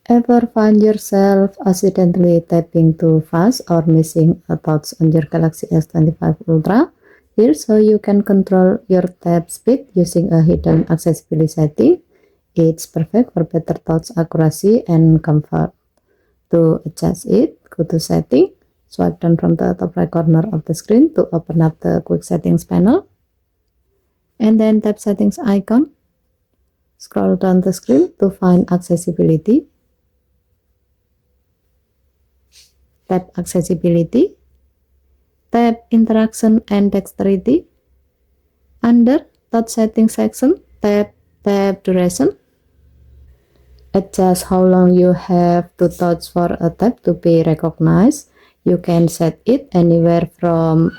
Ever find yourself accidentally tapping too fast or missing a touch on your Galaxy S25 Ultra? Here's how you can control your tap speed using a hidden accessibility setting. It's perfect for better touch accuracy and comfort. To adjust it, go to Setting, swipe down from the top right corner of the screen to open up the Quick Settings panel, and then tap Settings icon. Scroll down the screen to find Accessibility. Tap Accessibility, tap Interaction and Dexterity. Under Touch Settings section, tap Tap Duration. Adjust how long you have to touch for a tap to be recognized. You can set it anywhere from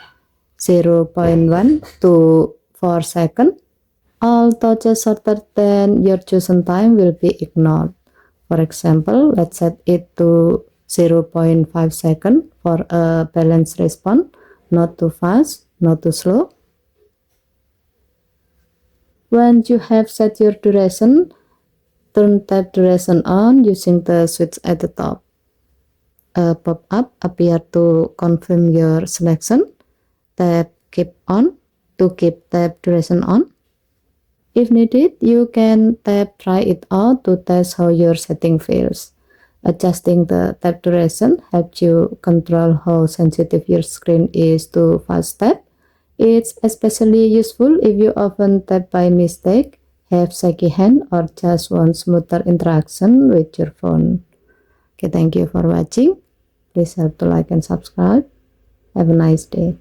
0.1 to 4 seconds. All touches shorter than your chosen time will be ignored. For example, let's set it to 0.5 seconds for a balanced response, not too fast, not too slow. When you have set your duration, turn tap duration on using the switch at the top. A pop-up appears to confirm your selection. Tap Keep On to keep tap duration on. If needed, you can tap Try It Out to test how your setting feels. Adjusting the tap duration helps you control how sensitive your screen is to fast tap. It's especially useful if you often tap by mistake, have shaky hand, or just want smoother interaction with your phone. Okay, thank you for watching. Please help to like and subscribe. Have a nice day.